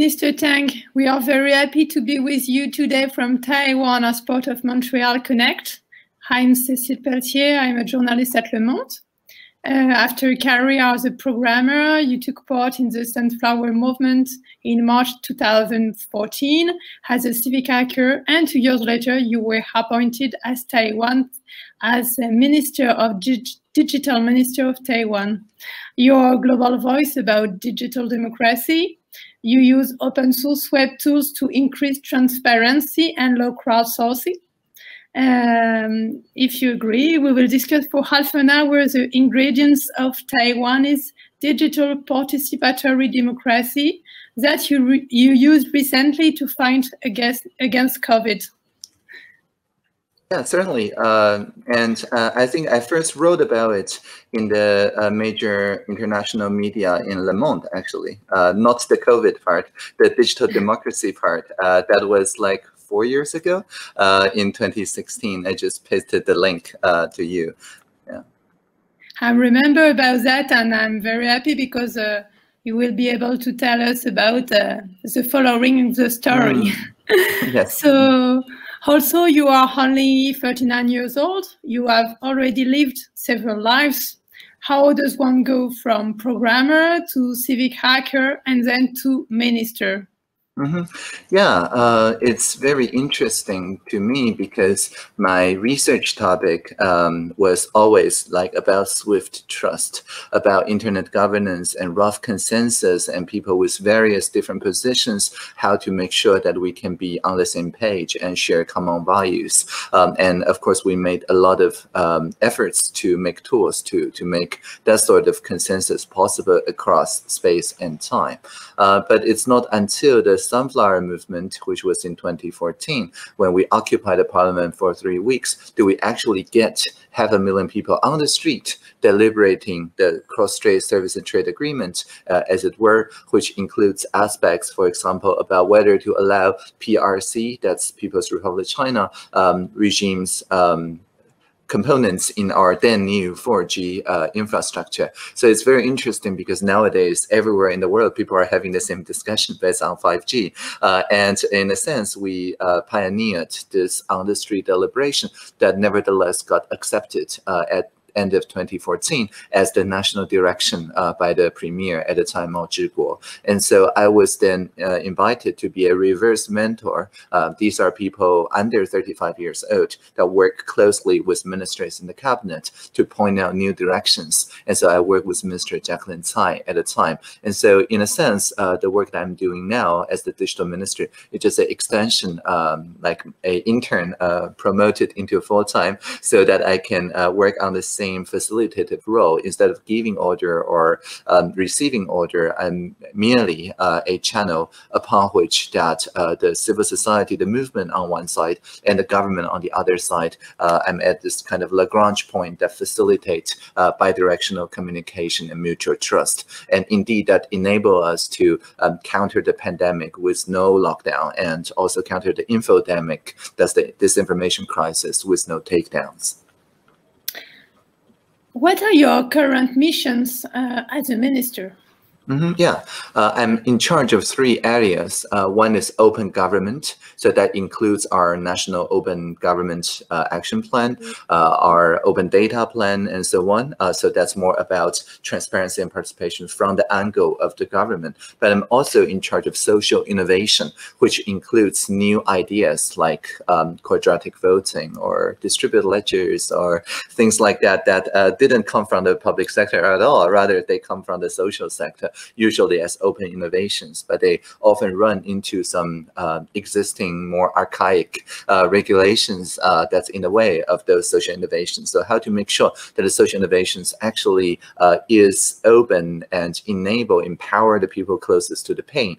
Minister Tang. We are very happy to be with you today from Taiwan as part of Montreal Connect. I'm Cécile Pelletier. I'm a journalist at Le Monde. After a career as a programmer, you took part in the Sunflower Movement in March 2014 as a civic hacker, and 2 years later, you were appointed as Taiwan as a Minister of Digital Minister of Taiwan. You're a global voice about digital democracy. You use open source web tools to increase transparency and low crowdsourcing. If you agree, we will discuss for half an hour the ingredients of Taiwanese digital participatory democracy that you used recently to fight against COVID. Yeah, certainly. I think I first wrote about it in the major international media in Le Monde, actually, not the COVID part, the digital democracy part. That was like 4 years ago, in 2016. I just pasted the link to you. Yeah. I remember about that, and I'm very happy because you will be able to tell us about the following of the story. Yes. So, also, you are only 39 years old. You have already lived several lives. How does one go from programmer to civic hacker and then to minister? Yeah, it's very interesting to me because my research topic was always like about swift trust, about internet governance and rough consensus and people with various different positions, how to make sure that we can be on the same page and share common values. And of course, we made a lot of efforts to make tools to make that sort of consensus possible across space and time. But it's not until the Sunflower Movement, which was in 2014, when we occupied the parliament for 3 weeks, do we actually get 500,000 people on the street deliberating the cross-strait service and trade agreement, as it were, which includes aspects, for example, about whether to allow PRC, that's People's Republic of China, regimes, components in our then new 4G infrastructure. So it's very interesting because nowadays, everywhere in the world, people are having the same discussion based on 5G. And in a sense, we pioneered this on-the-street deliberation that nevertheless got accepted at end of 2014 as the national direction by the premier at the time, Mao Zhiguo. And so I was then invited to be a reverse mentor. These are people under 35 years old that work closely with ministers in the cabinet to point out new directions. And so I worked with Minister Jacqueline Tsai at the time. And so in a sense, the work that I'm doing now as the digital minister is just an extension, like an intern promoted into full-time so that I can work on the same facilitative role. Instead of giving order or receiving order, I'm merely a channel upon which that the civil society, the movement on one side, and the government on the other side, I'm at this kind of Lagrange point that facilitates bidirectional communication and mutual trust. And indeed, that enable us to counter the pandemic with no lockdown and also counter the infodemic, that's the disinformation crisis, with no takedowns. What are your current missions as a minister? Yeah, I'm in charge of 3 areas. One is open government, so that includes our national open government action plan, our open data plan, and so on. So that's more about transparency and participation from the angle of the government. But I'm also in charge of social innovation, which includes new ideas like quadratic voting or distributed ledgers or things like that that didn't come from the public sector at all. Rather, they come from the social sector, usually as open innovations, but they often run into some existing, more archaic regulations that's in the way of those social innovations. So how to make sure that the social innovations actually is open and empower the people closest to the pain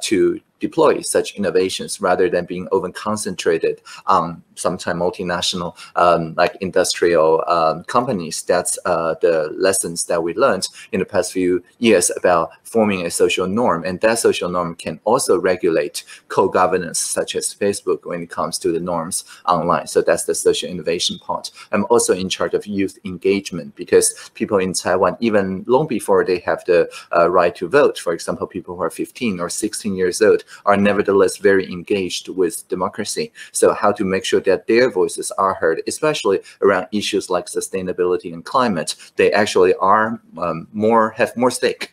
to deploy such innovations rather than being over concentrated on sometimes multinational like industrial companies. That's the lessons that we learned in the past few years about forming a social norm, and that social norm can also regulate co-governance such as Facebook when it comes to the norms online. So that's the social innovation part. I'm also in charge of youth engagement, because people in Taiwan, even long before they have the right to vote, for example, people who are 15 or 16 years old are nevertheless very engaged with democracy. So how to make sure that their voices are heard, especially around issues like sustainability and climate. They actually are have more stake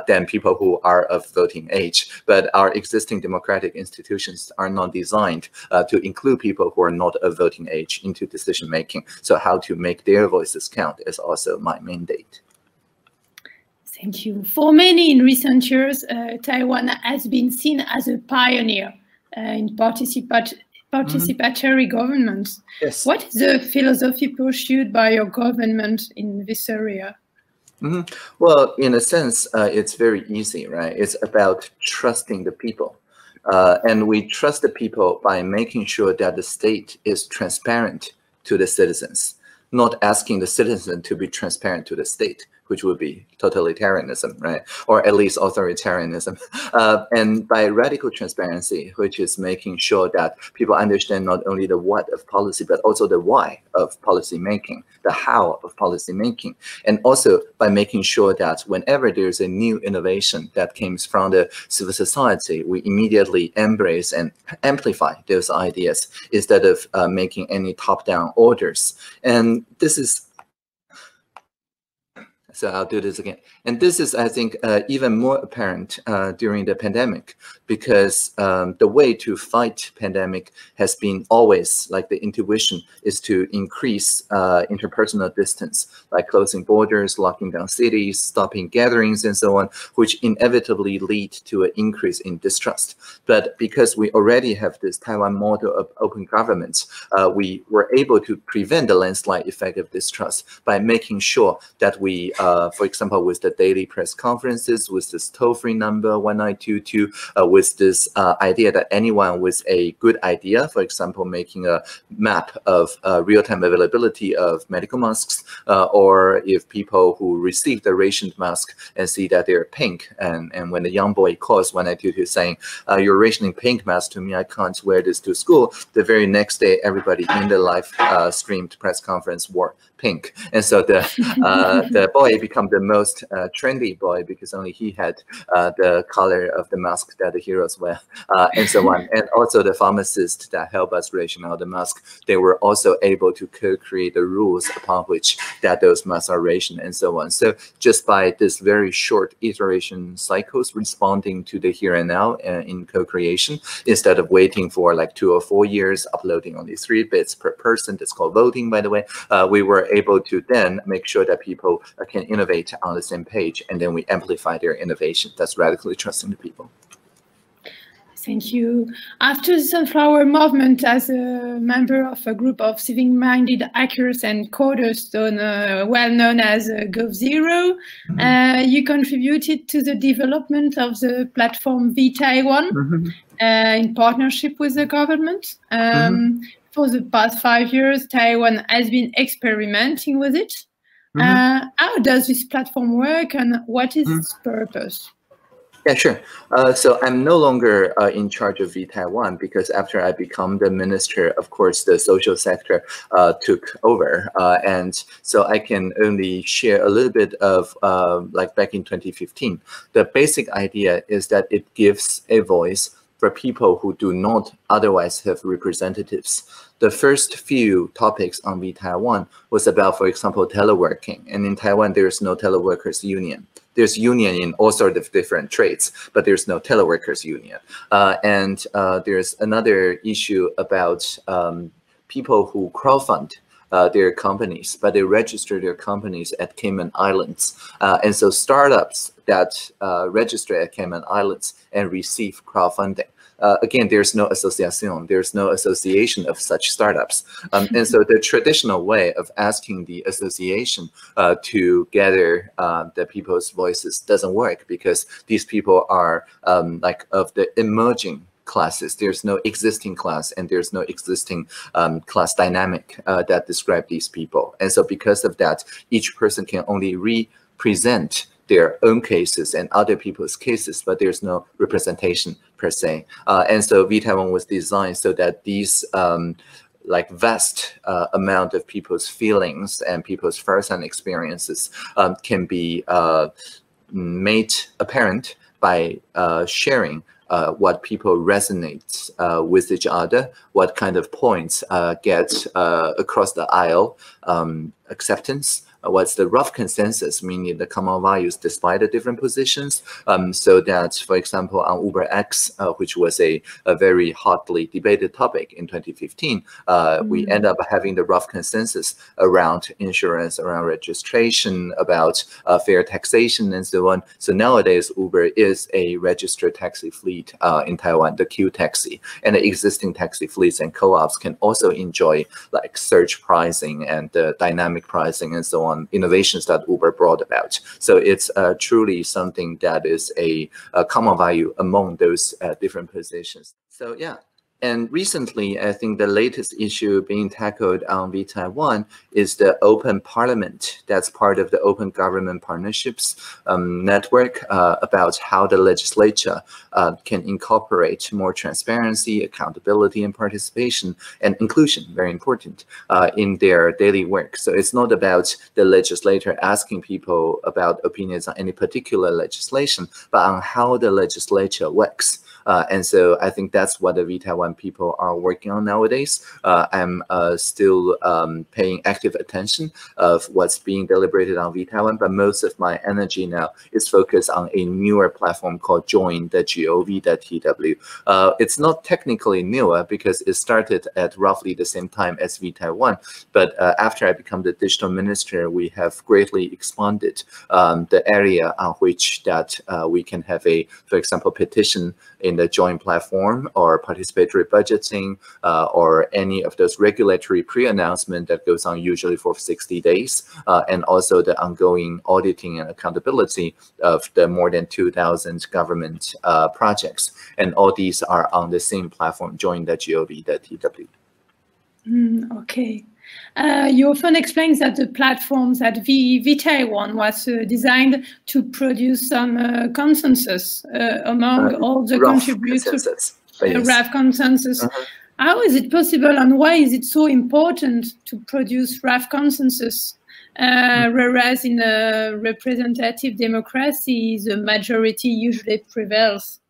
than people who are of voting age. But our existing democratic institutions are not designed to include people who are not of voting age into decision making. So how to make their voices count is also my mandate. Thank you. For many in recent years, Taiwan has been seen as a pioneer in participatory government. Yes. What is the philosophy pursued by your government in this area? Well, in a sense, it's very easy, right? It's about trusting the people. And we trust the people by making sure that the state is transparent to the citizens, not asking the citizen to be transparent to the state, which would be totalitarianism, right? Or at least authoritarianism. And by radical transparency, which is making sure that people understand not only the what of policy, but also the why of policy making, the how of policy making. And also by making sure that whenever there's a new innovation that comes from the civil society, we immediately embrace and amplify those ideas instead of making any top-down orders. And this is, so I'll do this again. And this is, I think, even more apparent during the pandemic, because the way to fight pandemic has been always, like the intuition, is to increase interpersonal distance, like closing borders, locking down cities, stopping gatherings, and so on, which inevitably lead to an increase in distrust. But because we already have this Taiwan model of open government, we were able to prevent the landslide effect of distrust by making sure that we, for example, with the daily press conferences, with this toll-free number 1922, with this idea that anyone with a good idea, for example, making a map of real-time availability of medical masks, or if people who receive the rationed mask and see that they're pink, and when the young boy calls 1922 saying, you're rationing pink mask to me, I can't wear this to school, the very next day, everybody in the live streamed press conference wore pink. And so the boy became the most trendy boy because only he had the color of the mask that the heroes wear, and so on. And also the pharmacists that help us ration out the mask, they were also able to co-create the rules upon which that those masks are rationed, and so on. So just by this very short iteration cycles responding to the here and now in co-creation, instead of waiting for like 2 or 4 years, uploading only 3 bits per person, that's called voting, by the way, we were able to then make sure that people can innovate on the same page, and then we amplify their innovation. That's radically trusting the people. Thank you. After the Sunflower Movement, as a member of a group of civic-minded hackers and coders, well known as GovZero, you contributed to the development of the platform Taiwan in partnership with the government. For the past 5 years, Taiwan has been experimenting with it. How does this platform work, and what is its purpose? Yeah, sure. So I'm no longer in charge of Taiwan, because after I become the minister, of course, the social sector took over. And so I can only share a little bit of like back in 2015. The basic idea is that it gives a voice for people who do not otherwise have representatives. The first few topics on Taiwan was about, for example, teleworking. And in Taiwan, there's no teleworkers union. There's union in all sorts of different trades, but there's no teleworkers union. And there's another issue about people who crowdfund their companies, but they register their companies at Cayman Islands. And so startups that register at Cayman Islands and receive crowdfunding again, there's no association, there's no association of such startups. And so the traditional way of asking the association to gather the people's voices doesn't work, because these people are like of the emerging classes. There's no existing class, and there's no existing class dynamic that describe these people. And so because of that, each person can only represent their own cases and other people's cases, but there's no representation per se. And so vTaiwan was designed so that these like vast amount of people's feelings and people's first-hand experiences can be made apparent by sharing what people resonate with each other, what kind of points get across the aisle acceptance, what's the rough consensus, meaning the common values despite the different positions, so that, for example, on UberX, which was a very hotly debated topic in 2015, we end up having the rough consensus around insurance, around registration, about fair taxation, and so on. So nowadays, Uber is a registered taxi fleet in Taiwan, the Q taxi, and the existing taxi fleets and co-ops can also enjoy like surge pricing and dynamic pricing and so on, innovations that Uber brought about. So it's truly something that is a common value among those different positions. So yeah. And recently, I think the latest issue being tackled on vTaiwan is the open parliament. That's part of the open government partnerships network about how the legislature can incorporate more transparency, accountability, and participation and inclusion, very important, in their daily work. So it's not about the legislator asking people about opinions on any particular legislation, but on how the legislature works. And so I think that's what the vTaiwan people are working on nowadays. I'm still paying active attention of what's being deliberated on vTaiwan, but most of my energy now is focused on a newer platform called join.gov.tw. It's not technically newer because it started at roughly the same time as vTaiwan, but after I become the digital minister, we have greatly expanded the area on which that we can have a, for example, petition in the joint platform, or participatory budgeting, or any of those regulatory pre-announcement that goes on usually for 60 days, and also the ongoing auditing and accountability of the more than 2,000 government projects. And all these are on the same platform, join.gov.tw. Okay. You often explain that the platforms at vTaiwan was designed to produce some consensus among all the contributors. Rough consensus. How is it possible, and why is it so important to produce rough consensus? Whereas in a representative democracy, the majority usually prevails.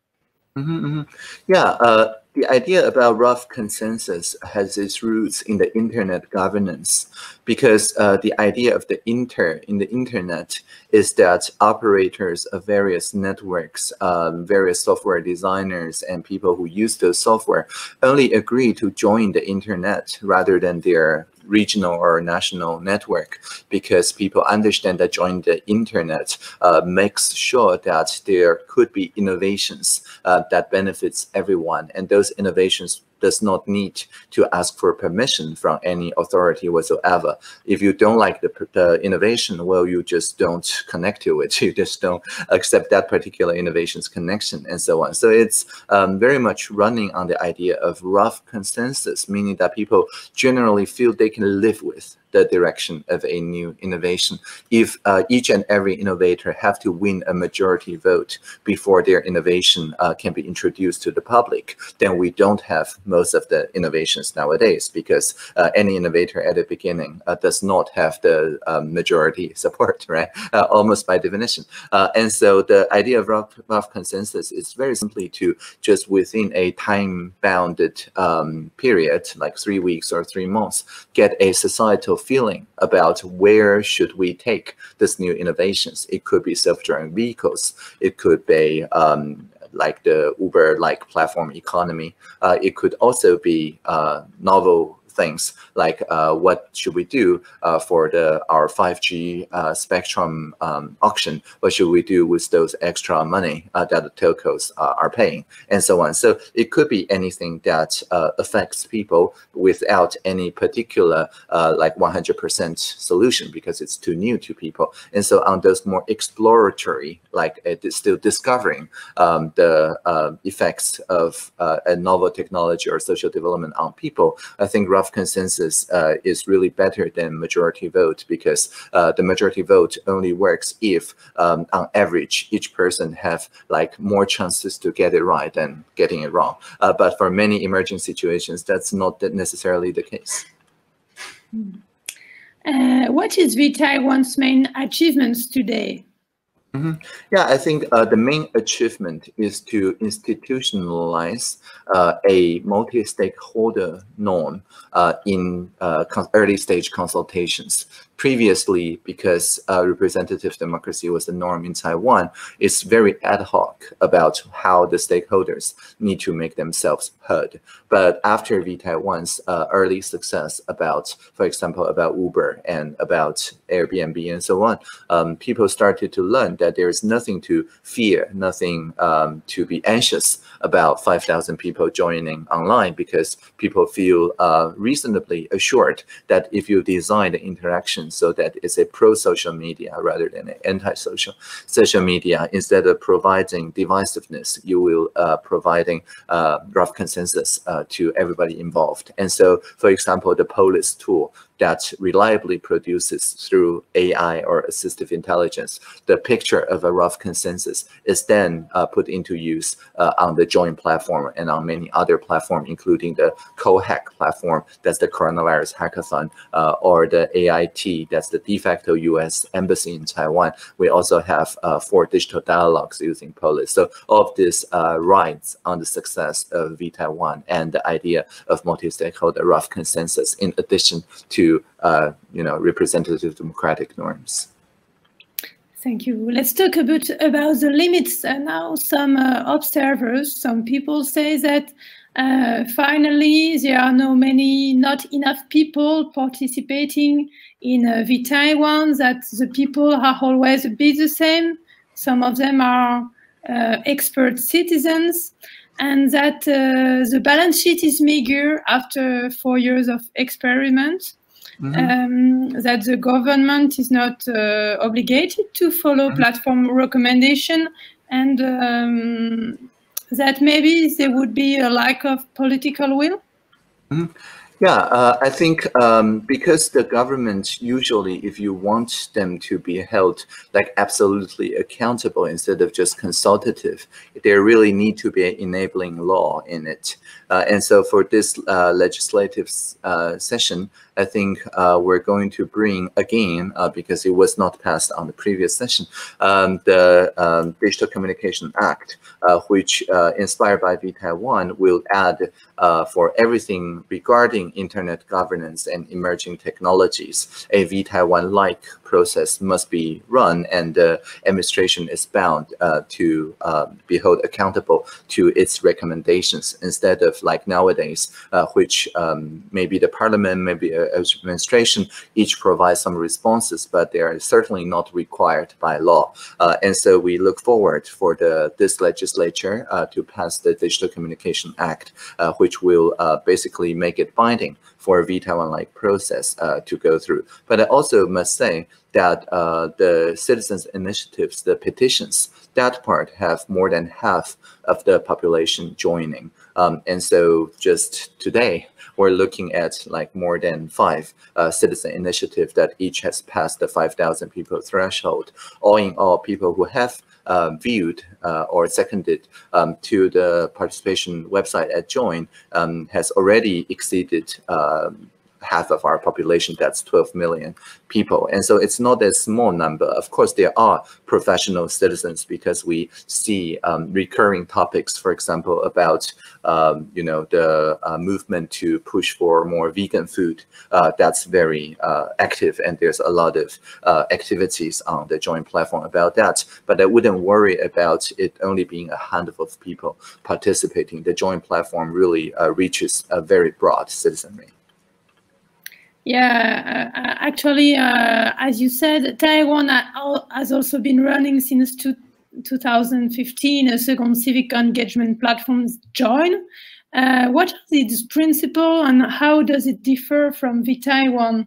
Yeah, the idea about rough consensus has its roots in the internet governance, because the idea of the internet is that operators of various networks, various software designers, and people who use those software only agree to join the internet rather than their regional or national network, because people understand that joining the internet makes sure that there could be innovations that benefits everyone, and those innovations does not need to ask for permission from any authority whatsoever. If you don't like the innovation, well, you just don't connect to it. You just don't accept that particular innovation's connection, and so on. So it's very much running on the idea of rough consensus, meaning that people generally feel they can live with the direction of a new innovation. If each and every innovator have to win a majority vote before their innovation can be introduced to the public, then we don't have most of the innovations nowadays, because any innovator at the beginning does not have the majority support, right? Almost by definition. And so the idea of rough consensus is very simply to just within a time-bounded period, like 3 weeks or 3 months, get a societal feeling about where should we take this new innovations. It could be self-driving vehicles. It could be like the Uber-like platform economy. It could also be novel things like what should we do for our 5G spectrum auction? What should we do with those extra money that the telcos are paying, and so on. So it could be anything that affects people without any particular like 100% solution, because it's too new to people. And so on those more exploratory, like it's still discovering the effects of a novel technology or social development on people, I think rough consensus is really better than majority vote, because the majority vote only works if on average each person have like more chances to get it right than getting it wrong. But for many emerging situations, that's not necessarily the case. What is Taiwan's main achievements today? Yeah, I think the main achievement is to institutionalize a multi-stakeholder norm in early stage consultations. Previously, because representative democracy was the norm in Taiwan, it's very ad hoc about how the stakeholders need to make themselves heard. But after Taiwan's early success about, for example, about Uber and about Airbnb and so on, people started to learn that there is nothing to fear, nothing to be anxious about 5,000 people joining online, because people feel reasonably assured that if you design the interaction so that it's a pro-social media rather than an anti-social social media, instead of providing divisiveness, you will providing rough consensus to everybody involved. And so, for example, the police tool that reliably produces through AI or assistive intelligence the picture of a rough consensus is then put into use on the joint platform and on many other platforms, including the CoHack platform, that's the coronavirus hackathon, or the AIT, that's the de facto US embassy in Taiwan. We also have 4 digital dialogues using police. So all of this rides on the success of Taiwan and the idea of multi-stakeholder rough consensus, in addition to representative democratic norms. Thank you. Let's talk a bit about the limits now. Some observers, some people say that finally there are not enough people participating in Taiwan, that the people are always a bit the same. Some of them are expert citizens, and that the balance sheet is meager after 4 years of experiment. That the government is not obligated to follow platform recommendation, and that maybe there would be a lack of political will. Yeah, I think because the government usually, if you want them to be held like absolutely accountable instead of just consultative, there really need to be an enabling law in it. And so for this legislative session, I think we're going to bring again, because it was not passed on the previous session, the Digital Communication Act, which inspired by Taiwan will add for everything regarding internet governance and emerging technologies, a Taiwan-like process must be run, and the administration is bound to be held accountable to its recommendations, instead of like nowadays, which maybe the parliament, maybe administration, each provides some responses, but they are certainly not required by law. And so we look forward for this legislature to pass the Digital Communication Act, which will basically make it binding for a Taiwan-like process to go through. But I also must say that the citizens' initiatives, the petitions, that part have more than half of the population joining. And so just today, we're looking at like more than 5 citizen initiatives that each has passed the 5,000 people threshold. All in all, people who have viewed or seconded to the participation website at Join has already exceeded half of our population. That's 12 million people. And so it's not a small number. Of course, there are professional citizens, because we see recurring topics, for example, about the movement to push for more vegan food. That's very active, and there's a lot of activities on the Join platform about that. But I wouldn't worry about it only being a handful of people participating. The Join platform really reaches a very broad citizenry. Yeah, actually, as you said, Taiwan has also been running since 2015 a second civic engagement platform, Join. What are its principles and how does it differ from VTaiwan?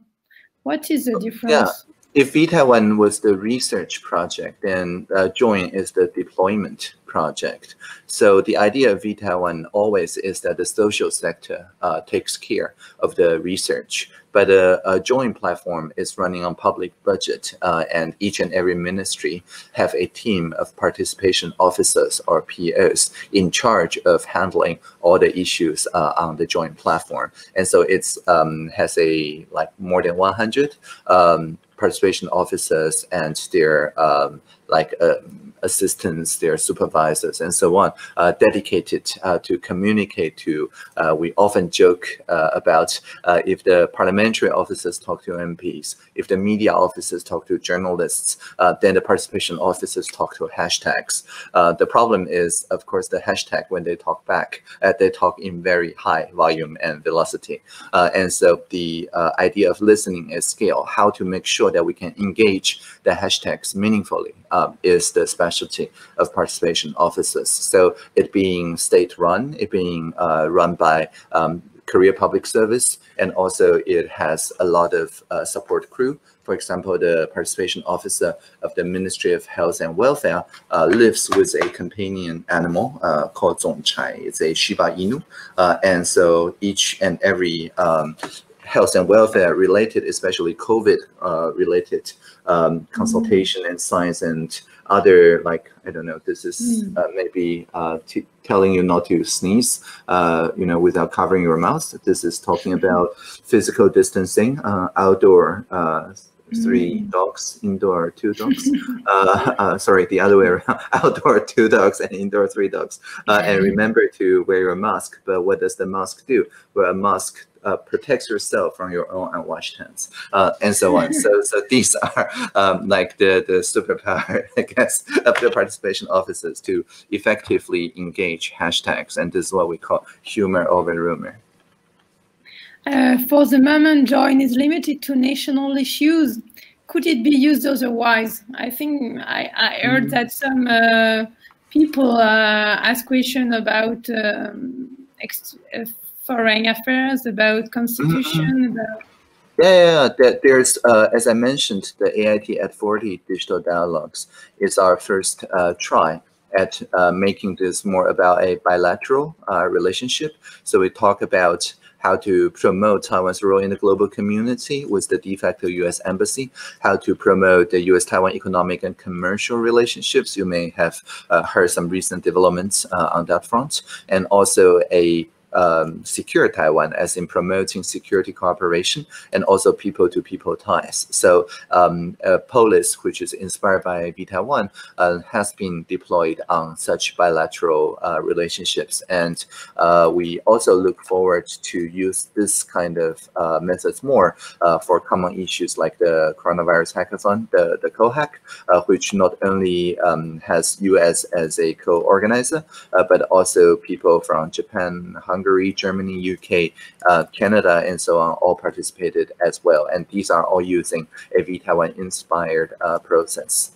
What is the difference? Yeah. If VTaiwan was the research project, then Join is the deployment project. So the idea of VTaiwan always is that the social sector takes care of the research. But a Join platform is running on public budget, and each and every ministry have a team of participation officers or POs in charge of handling all the issues on the Join platform. And so it's has a more than 100 participation officers and their assistants, their supervisors, and so on, dedicated to communicate to. We often joke about if the parliamentary officers talk to MPs, if the media officers talk to journalists, then the participation officers talk to hashtags. The problem is, of course, the hashtag, when they talk back, they talk in very high volume and velocity. And so the idea of listening at scale, how to make sure that we can engage the hashtags meaningfully, is the specialty of participation officers. So it being state-run, it being run by career public service, and also it has a lot of support crew. For example, the participation officer of the Ministry of Health and Welfare lives with a companion animal called Zongchai. It's a Shiba Inu. And so each and every health and welfare related, especially COVID related consultation and science and other, I don't know, this is maybe telling you not to sneeze, without covering your mouth. This is talking about physical distancing, outdoor 3 dogs, indoor 2 dogs. Sorry, the other way around, outdoor 2 dogs and indoor 3 dogs. And remember to wear your mask. But what does the mask do? Well, a mask protects yourself from your own unwashed hands, and so on. So these are the superpower, I guess, of the participation officers to effectively engage hashtags, and this is what we call humor over rumor. For the moment, Join is limited to national issues. Could it be used otherwise? I think I heard that some people ask questions about foreign affairs, about constitution. There's, as I mentioned, the AIT at 40 digital dialogues is our first try at making this more about a bilateral relationship. So we talk about how to promote Taiwan's role in the global community with the de facto U.S. embassy, how to promote the U.S.-Taiwan economic and commercial relationships. You may have heard some recent developments on that front, and also a secure Taiwan, as in promoting security cooperation and also people-to-people ties. So Polis, which is inspired by VTaiwan, has been deployed on such bilateral relationships. And we also look forward to use this kind of methods more for common issues like the coronavirus hackathon, the CoHack, which not only has US as a co-organizer, but also people from Japan, Hungary, Germany, UK, Canada, and so on, all participated as well. And these are all using a VTaiwan inspired process.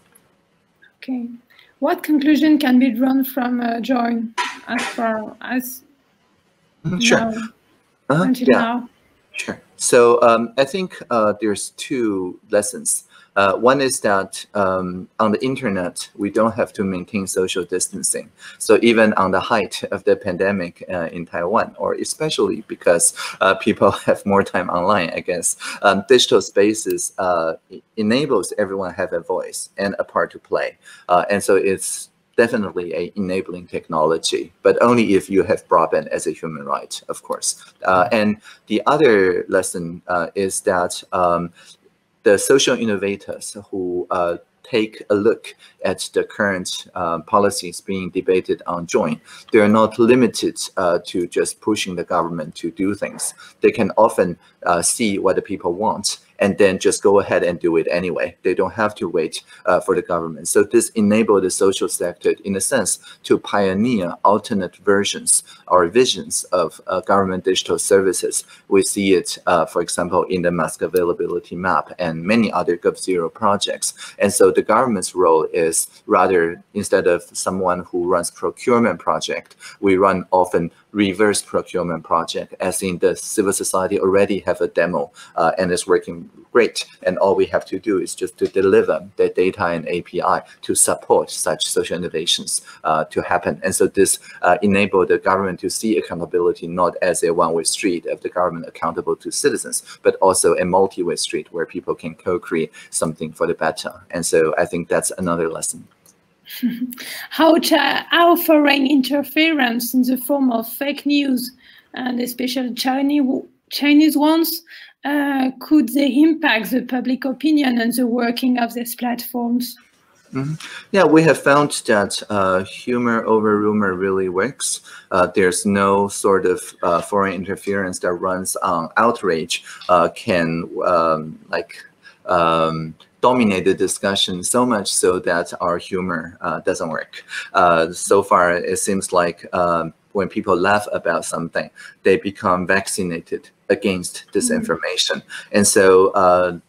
Okay. What conclusion can be drawn from Join as far as sure. until now? Sure. So I think there's 2 lessons. One is that on the internet, we don't have to maintain social distancing. So even on the height of the pandemic in Taiwan, or especially because people have more time online, I guess, digital spaces enables everyone to have a voice and a part to play. And so it's definitely an enabling technology, but only if you have broadband as a human right, of course. And the other lesson is that the social innovators who take a look at the current policies being debated on Join, they are not limited to just pushing the government to do things. They can often see what the people want and then just go ahead and do it anyway. They don't have to wait for the government. So this enabled the social sector, in a sense, to pioneer alternate versions or visions of government digital services. We see it, for example, in the mask availability map and many other GovZero projects. And so the government's role is rather, instead of someone who runs procurement project, we run often reverse procurement project, as in the civil society already have a demo and it's working great. And all we have to do is just to deliver the data and API to support such social innovations to happen. And so this enabled the government to see accountability not as a one-way street of the government accountable to citizens, but also a multi-way street where people can co-create something for the better. And so I think that's another lesson. How foreign interference in the form of fake news, and especially Chinese ones, could they impact the public opinion and the working of these platforms? Yeah, we have found that humor over rumor really works. There's no sort of foreign interference that runs on outrage can dominate the discussion so much so that our humor doesn't work. So far, it seems like when people laugh about something, they become vaccinated against disinformation. And so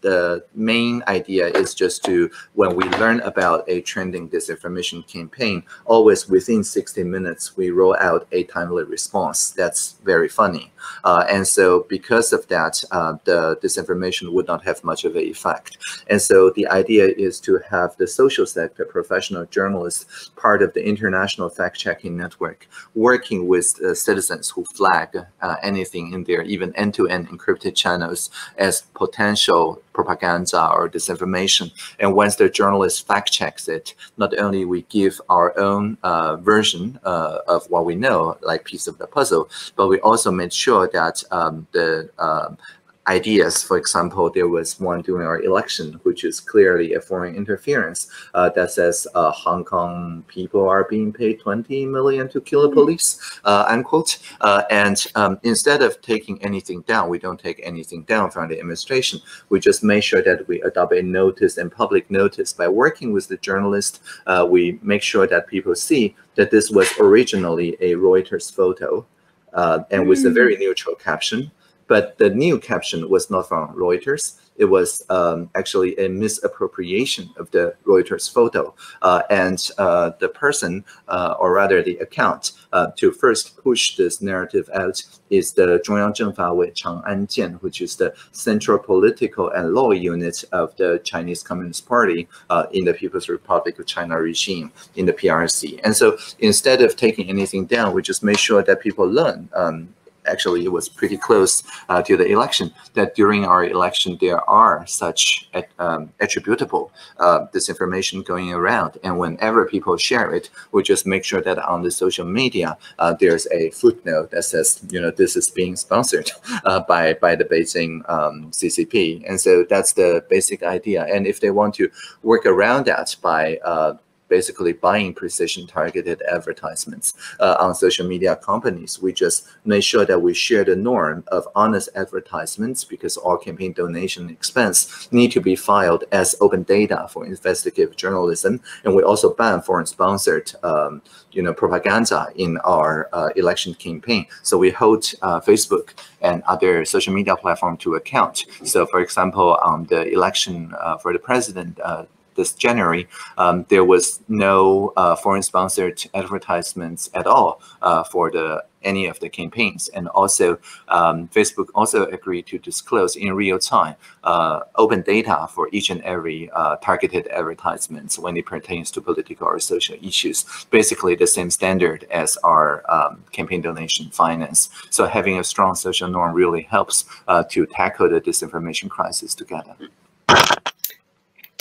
the main idea is just to, when we learn about a trending disinformation campaign, always within 60 minutes, we roll out a timely response that's very funny. And so because of that, the disinformation would not have much of an effect. And so the idea is to have the social sector professional journalists, part of the international fact-checking network, working with citizens who flag anything in their even end-to-end encrypted channels as potential propaganda or disinformation. And once the journalist fact checks it, not only we give our own version of what we know, like piece of the puzzle, but we also made sure that the ideas, for example, there was one during our election, which is clearly a foreign interference that says Hong Kong people are being paid 20 million to kill the police, unquote. And instead of taking anything down, we don't take anything down from the administration. We just make sure that we adopt a notice and public notice. By working with the journalist, we make sure that people see that this was originally a Reuters photo and with a very neutral caption. But the new caption was not from Reuters. It was actually a misappropriation of the Reuters photo. And the person, or rather the account, to first push this narrative out is the 中央政法委长安监, which is the central political and law unit of the Chinese Communist Party in the People's Republic of China regime, in the PRC. And so instead of taking anything down, we just made sure that people learn. Actually, it was pretty close to the election, that during our election, there are such attributable disinformation going around. And whenever people share it, we just make sure that on the social media, there's a footnote that says, you know, this is being sponsored by the Beijing CCP. And so that's the basic idea. And if they want to work around that by basically buying precision targeted advertisements on social media companies, we just make sure that we share the norm of honest advertisements, because all campaign donation expense need to be filed as open data for investigative journalism. And we also ban foreign sponsored propaganda in our election campaign. So we hold Facebook and other social media platforms to account. So for example, on the election for the president, this January, there was no foreign-sponsored advertisements at all for any of the campaigns. And also, Facebook also agreed to disclose in real time open data for each and every targeted advertisements when it pertains to political or social issues. Basically, the same standard as our campaign donation finance. So having a strong social norm really helps to tackle the disinformation crisis together.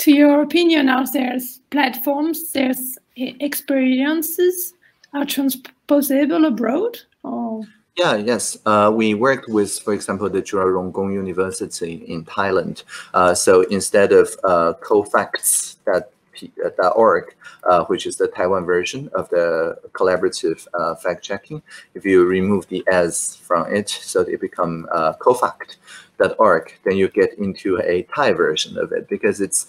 To your opinion, are there platforms, there's experiences are transposable abroad? Or? Yeah, yes. We worked with, for example, the Chulalongkorn University in Thailand. So instead of cofacts.org, which is the Taiwan version of the collaborative fact-checking, if you remove the S from it, so it becomes cofact. .org, then you get into a Thai version of it because it's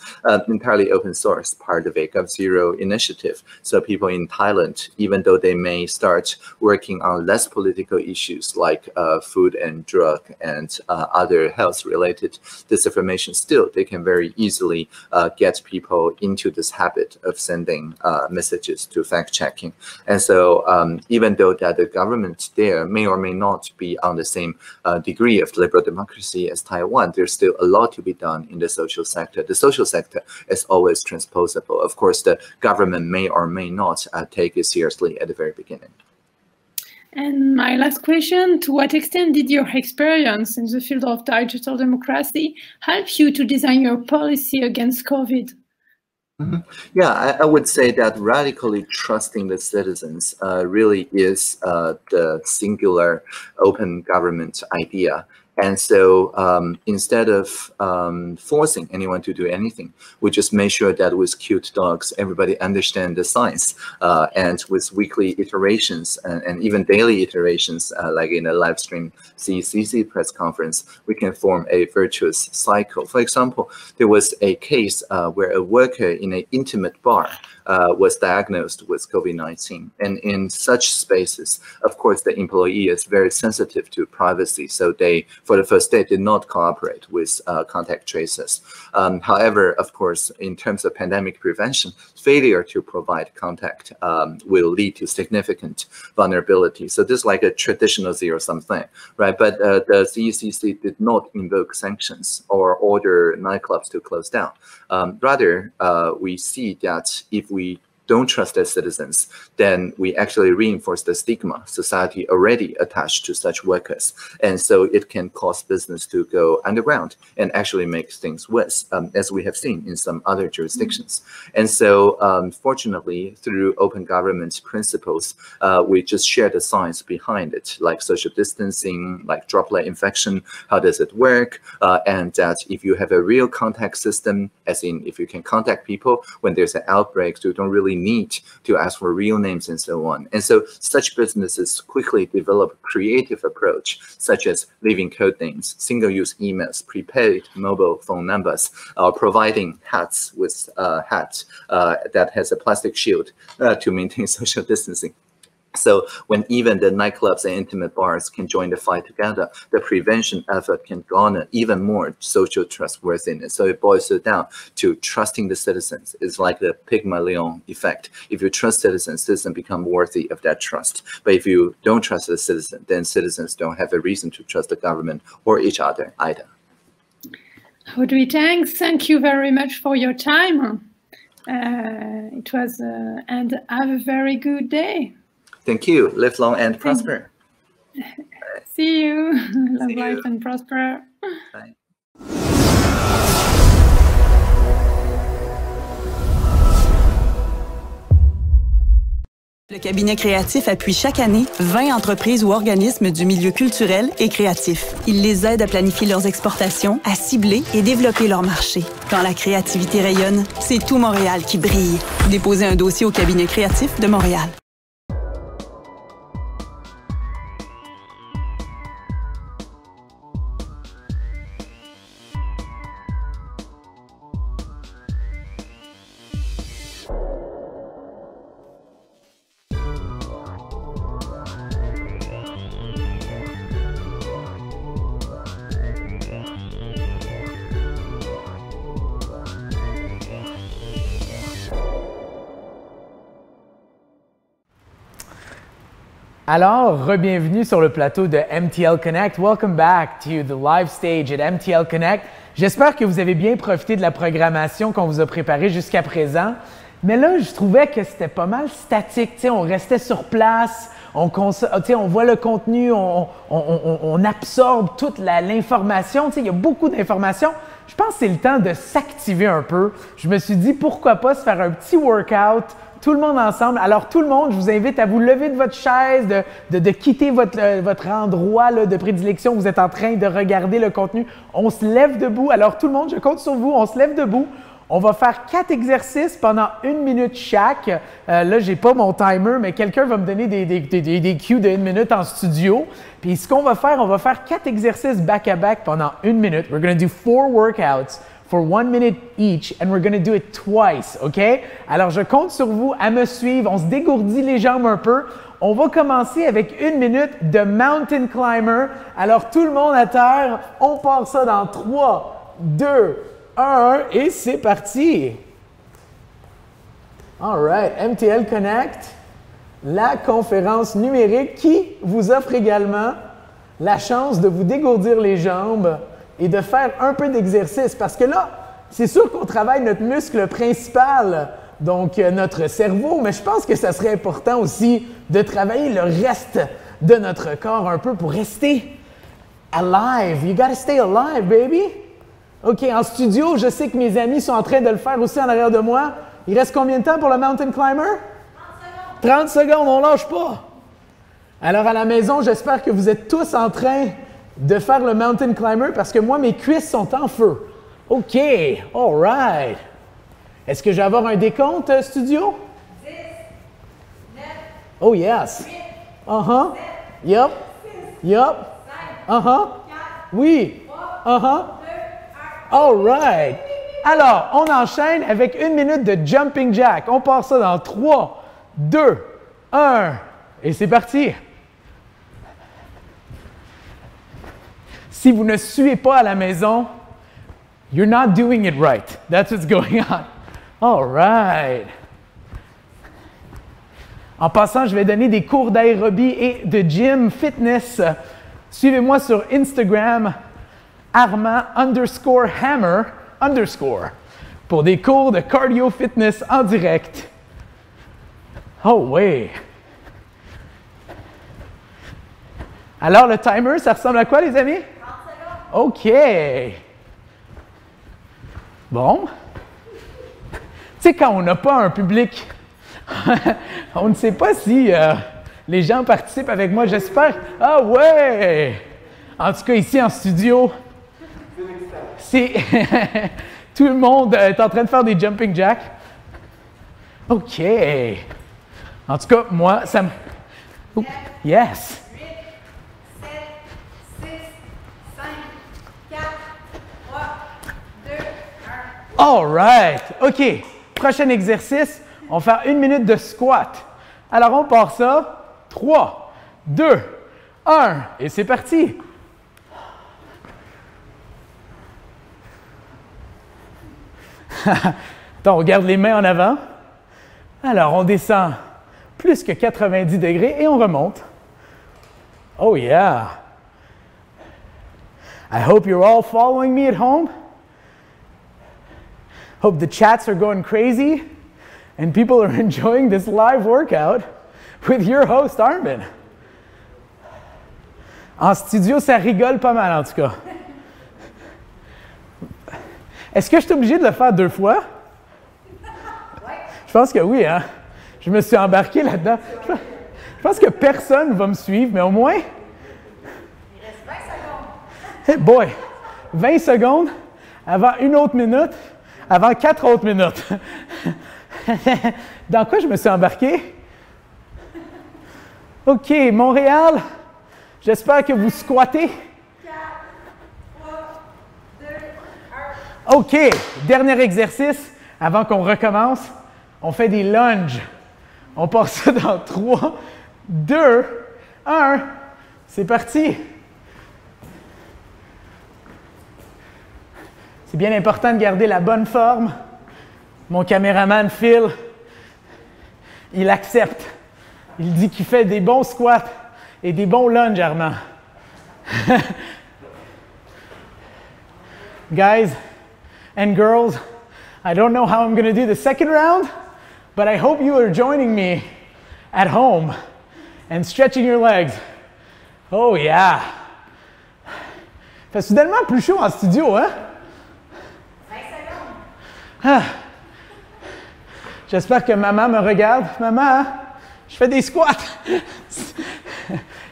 entirely open source, part of a GovZero initiative. So people in Thailand, even though they may start working on less political issues like food and drug and other health-related disinformation, still they can very easily get people into this habit of sending messages to fact-checking. And so even though that the government there may or may not be on the same degree of liberal democracy as Taiwan, there's still a lot to be done in the social sector. The social sector is always transposable. Of course, the government may or may not take it seriously at the very beginning. And my last question, to what extent did your experience in the field of digital democracy help you to design your policy against COVID? Yeah, I would say that radically trusting the citizens really is the singular open government idea. And so instead of forcing anyone to do anything, we just made sure that with cute dogs, everybody understands the science. And with weekly iterations and even daily iterations, like in a live stream CECC press conference, we can form a virtuous cycle. For example, there was a case where a worker in an intimate bar was diagnosed with COVID-19. And in such spaces, of course, the employee is very sensitive to privacy. So they, for the first day, did not cooperate with contact tracers. However, of course, in terms of pandemic prevention, failure to provide contact will lead to significant vulnerability. So this is like a traditional zero-sum thing, right? But the CECC did not invoke sanctions or order nightclubs to close down. Rather, we see that if we don't trust as citizens, then we actually reinforce the stigma society already attached to such workers. And so it can cause business to go underground and actually make things worse, as we have seen in some other jurisdictions. And so fortunately, through open government principles, we just share the science behind it, like social distancing, like droplet infection, how does it work? And that if you have a real contact system, as in if you can contact people when there's an outbreak, so you don't really need to ask for real names and so on. And so such businesses quickly develop a creative approach, such as leaving code names, single-use emails, prepaid mobile phone numbers, providing hats with that has a plastic shield to maintain social distancing. So when even the nightclubs and intimate bars can join the fight together, the prevention effort can garner even more social trustworthiness. So it boils it down to trusting the citizens. It's like the Pygmalion effect. If you trust citizens, citizens become worthy of that trust. But if you don't trust the citizen, then citizens don't have a reason to trust the government or each other either. Audrey Tang, thank you very much for your time. It was, and have a very good day. Thank you. Live long and prosper. See you. Love life and prosper. Bye. Le cabinet créatif appuie chaque année 20 entreprises ou organismes du milieu culturel et créatif. Il les aide à planifier leurs exportations, à cibler et développer leur marché. Quand la créativité rayonne, c'est tout Montréal qui brille. Déposez un dossier au cabinet créatif de Montréal. Alors, re-bienvenue sur le plateau de MTL Connect. Welcome back to the live stage at MTL Connect. J'espère que vous avez bien profité de la programmation qu'on vous a préparée jusqu'à présent. Mais là, je trouvais que c'était pas mal statique. T'sais, on restait sur place, on voit le contenu, on absorbe toute l'information. Il y a beaucoup d'informations. Je pense que c'est le temps de s'activer un peu. Je me suis dit, pourquoi pas se faire un petit workout, tout le monde ensemble. Alors, tout le monde, je vous invite à vous lever de votre chaise, de quitter votre endroit là, de prédilection. Vous êtes en train de regarder le contenu. On se lève debout. Alors, tout le monde, je compte sur vous. On se lève debout. On va faire 4 exercices pendant 1 minute chaque. Là, je n'ai pas mon timer, mais quelqu'un va me donner des cues de 1 minute en studio. Puis ce qu'on va faire, on va faire 4 exercices back-à-back pendant 1 minute. We're going to do 4 workouts for 1 minute each, and we're going to do it twice, OK? Alors, je compte sur vous à me suivre. On se dégourdit les jambes un peu. On va commencer avec 1 minute de mountain climber. Alors, tout le monde à terre, on part ça dans 3, 2, 1, et c'est parti! All right, MTL Connect, la conférence numérique qui vous offre également la chance de vous dégourdir les jambes et de faire un peu d'exercice. Parce que là, c'est sûr qu'on travaille notre muscle principal, donc notre cerveau, mais je pense que ça serait important aussi de travailler le reste de notre corps un peu pour rester alive. You gotta stay alive, baby! OK, en studio, je sais que mes amis sont en train de le faire aussi en arrière de moi. Il reste combien de temps pour le mountain climber? 30 secondes. 30 secondes, on ne lâche pas. Alors à la maison, j'espère que vous êtes tous en train de faire le mountain climber parce que moi, mes cuisses sont en feu. OK, all right. Est-ce que je vais avoir un décompte, studio? 10, 9, oh yes. 8, 7, yep, 6, yep, 5, 4, oui, 3, all right. Alors, on enchaîne avec 1 minute de jumping jack. On part ça dans 3, 2, 1, et c'est parti. Si vous ne suivez pas à la maison, you're not doing it right. That's what's going on. All right. En passant, je vais donner des cours d'aérobie et de gym fitness. Suivez-moi sur Instagram, Armand_Hammer_ pour des cours de cardio fitness en direct. Oh oui! Alors, le timer, ça ressemble à quoi, les amis? 30 secondes. OK. Bon. Tu sais, quand on n'a pas un public, on ne sait pas si les gens participent avec moi. J'espère. Ah ouais! En tout cas, ici en studio, c'est tout le monde est en train de faire des jumping jacks. OK. En tout cas, moi, ça me... Oh, yes. 8, 7, 6, 5, 4, 3, 2, 1. All right. OK. Prochain exercice, on va faire 1 minute de squat. Alors, on part ça. 3, 2, 1. Et c'est parti. Attends, on garde les mains en avant. Alors, on descend plus que 90 degrés et on remonte. Oh yeah! I hope you're all following me at home. Hope the chats are going crazy and people are enjoying this live workout with your host, Armin. En studio, ça rigole pas mal en tout cas. Est-ce que je suis obligé de le faire 2 fois? Je pense que oui, hein? Je me suis embarqué là-dedans. Je pense que personne ne va me suivre, mais au moins... Il reste 20 secondes. Hey boy! 20 secondes avant 1 autre minute, avant 4 autres minutes. Dans quoi je me suis embarqué? OK, Montréal, j'espère que vous squattez. 4, 3, 2, 1. OK, dernier exercice avant qu'on recommence. On fait des lunges. On part ça dans 3, 2, 1. C'est parti. C'est bien important de garder la bonne forme. Mon caméraman Phil, il accepte. Il dit qu'il fait des bons squats et des bons lunges, Armand. Guys and girls, I don't know how I'm going to do the second round, but I hope you are joining me at home and stretching your legs. Oh yeah! Fait soudainement plus chaud en studio, hein? 20 secondes. Ah. J'espère que maman me regarde. Maman, je fais des squats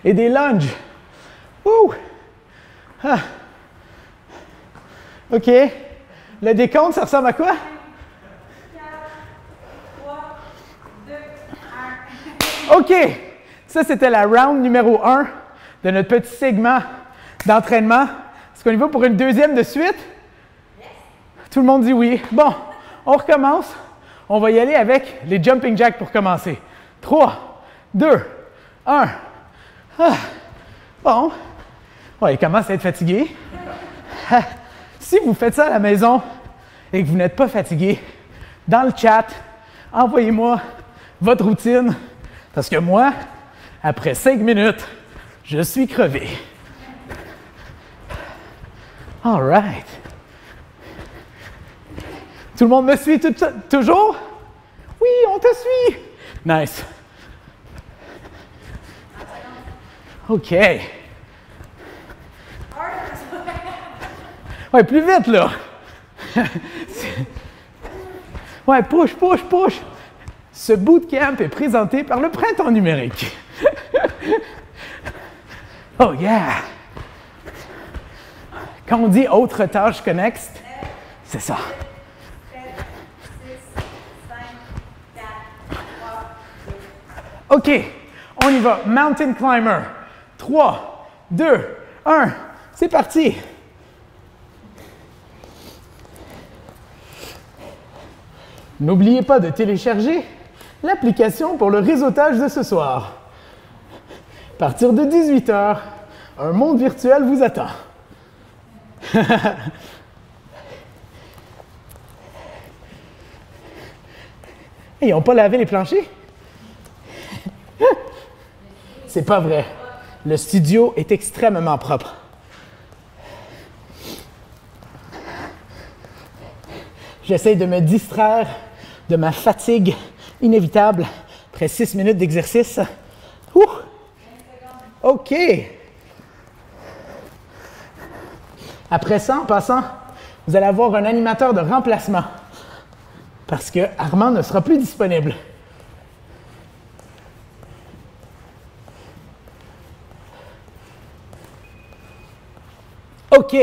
et des lunges. Wouh! Ah. OK. Le décompte, ça ressemble à quoi? OK, ça c'était la round numéro 1 de notre petit segment d'entraînement. Est-ce qu'on y va pour une deuxième de suite? Tout le monde dit oui. Bon, on recommence. On va y aller avec les jumping jacks pour commencer. 3, 2, 1. Ah. Bon. Ouais, il commence à être fatigué. Si vous faites ça à la maison et que vous n'êtes pas fatigué, dans le chat, envoyez-moi votre routine. Parce que moi, après 5 minutes, je suis crevé. All right. Tout le monde me suit toujours? Oui, on te suit. Nice. OK. Ouais, plus vite, là. Ouais, push, push, push. Ce bootcamp est présenté par le Printemps numérique. Oh, yeah. Quand on dit autre tâche connexe, c'est ça. OK, on y va. Mountain climber. 3, 2, 1. C'est parti. N'oubliez pas de télécharger l'application pour le réseautage de ce soir. À partir de 18 h, un monde virtuel vous attend. Ils n'ont pas lavé les planchers? C'est pas vrai. Le studio est extrêmement propre. J'essaie de me distraire de ma fatigue inévitable après 6 minutes d'exercice. OK. Après ça, en passant, vous allez avoir un animateur de remplacement parce que Armand ne sera plus disponible. OK.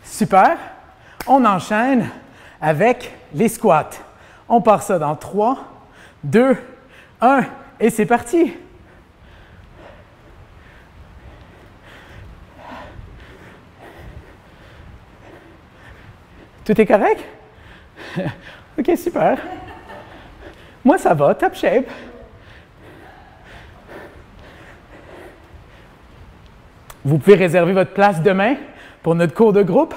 Super. On enchaîne avec les squats. On part ça dans 3, 2, 1 et c'est parti. Tout est correct? OK, super. Moi, ça va, top shape. Vous pouvez réserver votre place demain pour notre cours de groupe.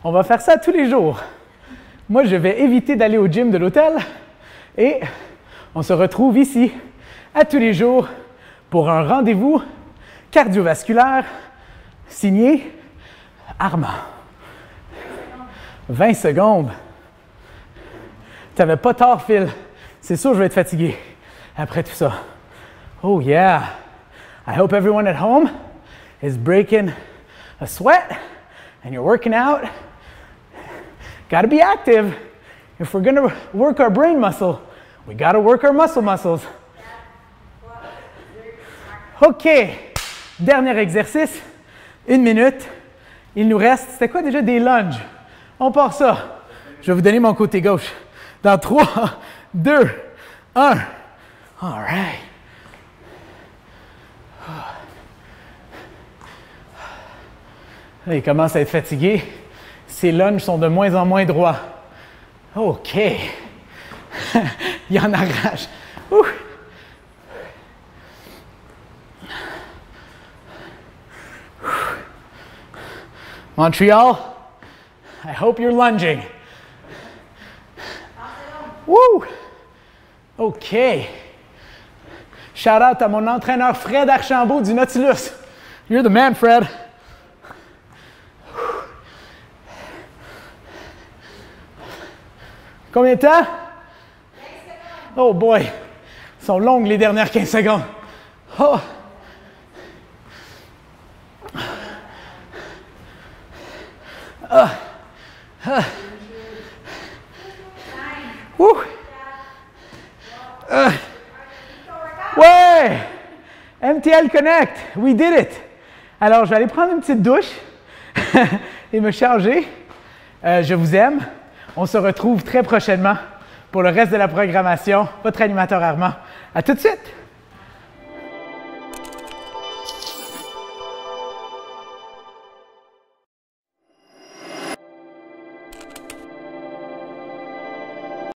On va faire ça tous les jours. Moi, je vais éviter d'aller au gym de l'hôtel et on se retrouve ici à tous les jours pour un rendez-vous cardiovasculaire signé Armand. 20 secondes. Tu n'avais pas tort, Phil. C'est sûr que je vais être fatigué après tout ça. Oh yeah. I hope everyone at home is breaking a sweat and you're working out. Got to be active. If we're going to work our brain muscle, we got to work our muscles. OK. Dernier exercice. 1 minute. Il nous reste, c'était quoi déjà? Des lunges. On part ça. Je vais vous donner mon côté gauche. Dans 3, 2, 1. All right. Là, il commence à être fatigué. Ses lunges sont de moins en moins droits. OK. Il en arrache. Ouh. Montreal, I hope you're lunging. Woo! OK. Shout out à mon entraîneur Fred Archambault du Nautilus. You're the man, Fred. Combien de temps? 15 secondes. Oh boy! Ils sont longues les dernières 15 secondes. Oh! Ah! Ah! Ouais! MTL Connect! We did it! Alors, je vais aller prendre une petite douche et me charger. Je vous aime. On se retrouve très prochainement pour le reste de la programmation. Votre animateur Armand À tout de suite!